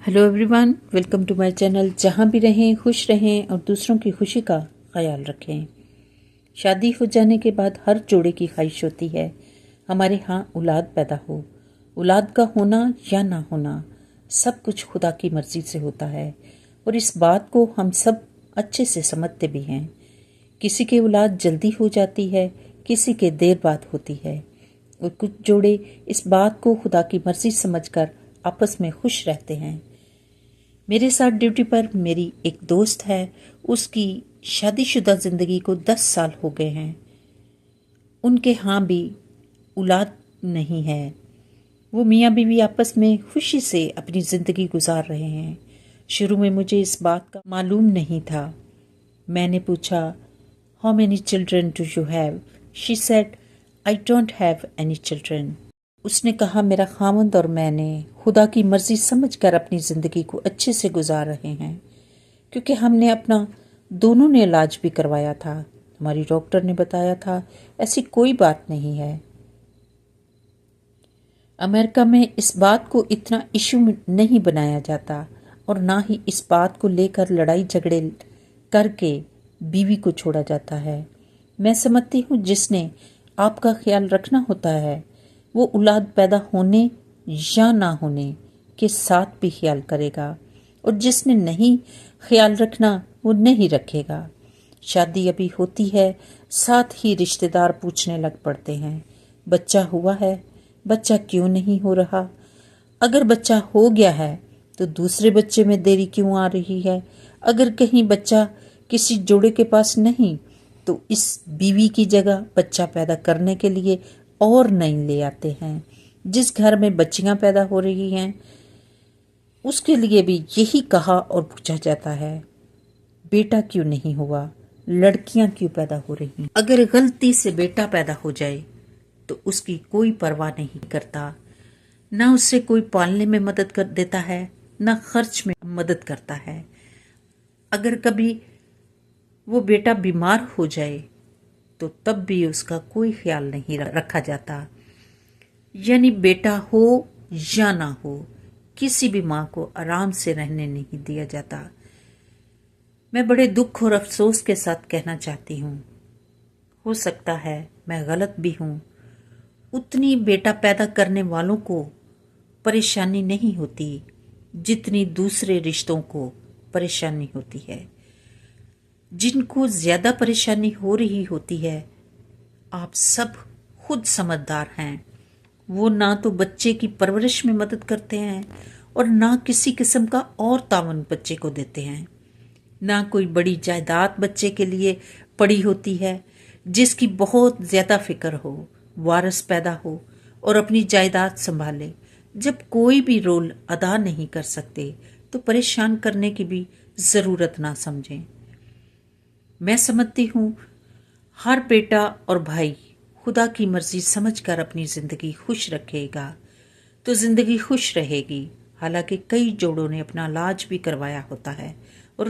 Hello everyone, welcome to my channel. जहाँ भी रहें खुश रहें और दूसरों की खुशी का ख्याल रखें। शादी हो जाने के बाद हर जोड़े की ख्वाहिश होती है हमारे यहाँ औलाद पैदा हो। औलाद का होना या ना होना सब कुछ खुदा की मर्जी से होता है और इस बात को हम सब अच्छे से समझते भी हैं। किसी की औलाद जल्दी हो जाती है, किसी के देर बाद होती है और कुछ जोड़े इस बात को खुदा की मर्जी समझकर आपस में खुश रहते हैं। मेरे साथ ड्यूटी पर मेरी एक दोस्त है, उसकी शादीशुदा ज़िंदगी को 10 साल हो गए हैं। उनके यहाँ भी औलाद नहीं है। वो मियाँ बीवी आपस में खुशी से अपनी ज़िंदगी गुजार रहे हैं। शुरू में मुझे इस बात का मालूम नहीं था। मैंने पूछा, how many children do you have? She said, I don't have any children. उसने कहा, मेरा खामद और मैंने खुदा की मर्जी समझकर अपनी ज़िंदगी को अच्छे से गुजार रहे हैं, क्योंकि हमने अपना दोनों ने इलाज भी करवाया था। हमारी डॉक्टर ने बताया था ऐसी कोई बात नहीं है। अमेरिका में इस बात को इतना इशू नहीं बनाया जाता और ना ही इस बात को लेकर लड़ाई झगड़े करके बीवी को छोड़ा जाता है। मैं समझती हूँ जिसने आपका ख्याल रखना होता है वो औलाद पैदा होने या ना होने के साथ भी ख्याल करेगा और जिसने नहीं ख्याल रखना वो नहीं रखेगा। शादी अभी होती है, साथ ही रिश्तेदार पूछने लग पड़ते हैं, बच्चा हुआ है, बच्चा क्यों नहीं हो रहा? अगर बच्चा हो गया है तो दूसरे बच्चे में देरी क्यों आ रही है? अगर कहीं बच्चा किसी जोड़े के पास नहीं तो इस बीवी की जगह बच्चा पैदा करने के लिए और नहीं ले आते हैं। जिस घर में बच्चियां पैदा हो रही हैं उसके लिए भी यही कहा और पूछा जाता है, बेटा क्यों नहीं हुआ, लड़कियां क्यों पैदा हो रही? अगर गलती से बेटा पैदा हो जाए तो उसकी कोई परवाह नहीं करता, ना उससे कोई पालने में मदद कर देता है, ना खर्च में मदद करता है। अगर कभी वो बेटा बीमार हो जाए तो तब भी उसका कोई ख्याल नहीं रखा जाता। यानी बेटा हो या ना हो, किसी भी माँ को आराम से रहने नहीं दिया जाता। मैं बड़े दुख और अफसोस के साथ कहना चाहती हूँ, हो सकता है मैं गलत भी हूँ, उतनी बेटा पैदा करने वालों को परेशानी नहीं होती जितनी दूसरे रिश्तों को परेशानी होती है। जिनको ज्यादा परेशानी हो रही होती है, आप सब खुद समझदार हैं। वो ना तो बच्चे की परवरिश में मदद करते हैं और ना किसी किस्म का और तावन बच्चे को देते हैं। ना कोई बड़ी जायदाद बच्चे के लिए पड़ी होती है जिसकी बहुत ज्यादा फिक्र हो, वारिस पैदा हो और अपनी जायदाद संभाले। जब कोई भी रोल अदा नहीं कर सकते तो परेशान करने की भी जरूरत ना समझें। मैं समझती हूँ हर बेटा और भाई खुदा की मर्जी समझकर अपनी जिंदगी खुश रखेगा तो जिंदगी खुश रहेगी। हालांकि कई जोड़ों ने अपना इलाज भी करवाया होता है और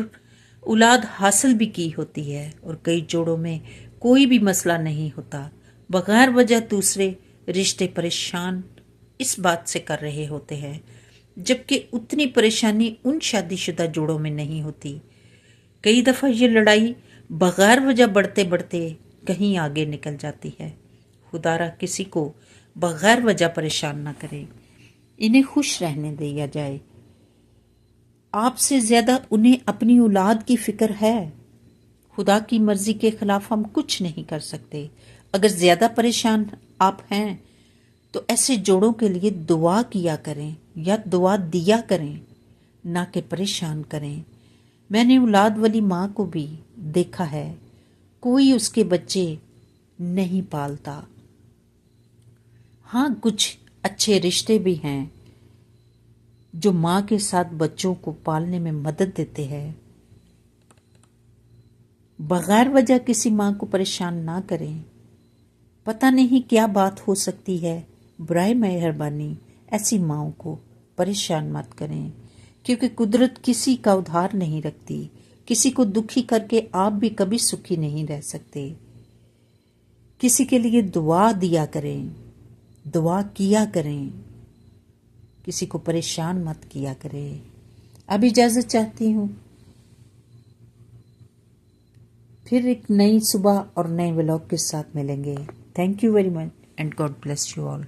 औलाद हासिल भी की होती है और कई जोड़ों में कोई भी मसला नहीं होता, बगैर वजह दूसरे रिश्ते परेशान इस बात से कर रहे होते हैं, जबकि उतनी परेशानी उन शादीशुदा जोड़ों में नहीं होती। कई दफ़ा ये लड़ाई बगैर वजह बढ़ते बढ़ते कहीं आगे निकल जाती है। खुदारा किसी को बगैर वजह परेशान ना करे, इन्हें खुश रहने दिया जाए। आपसे ज्यादा उन्हें अपनी औलाद की फिक्र है। खुदा की मर्जी के खिलाफ हम कुछ नहीं कर सकते। अगर ज्यादा परेशान आप हैं तो ऐसे जोड़ों के लिए दुआ किया करें या दुआ दिया करें, ना कि परेशान करें। मैंने औलाद वाली माँ को भी देखा है, कोई उसके बच्चे नहीं पालता। हाँ, कुछ अच्छे रिश्ते भी हैं जो माँ के साथ बच्चों को पालने में मदद देते हैं। बगैर वजह किसी माँ को परेशान ना करें। पता नहीं क्या बात हो सकती है, बराए मेहरबानी ऐसी माँओं को परेशान मत करें, क्योंकि कुदरत किसी का उधार नहीं रखती। किसी को दुखी करके आप भी कभी सुखी नहीं रह सकते। किसी के लिए दुआ दिया करें, दुआ किया करें, किसी को परेशान मत किया करें। اب اجازت چاہتی ہوں، پھر ایک نئی صبح اور نئے ولاگ کے ساتھ ملیں گے. Thank you very much and God bless you all.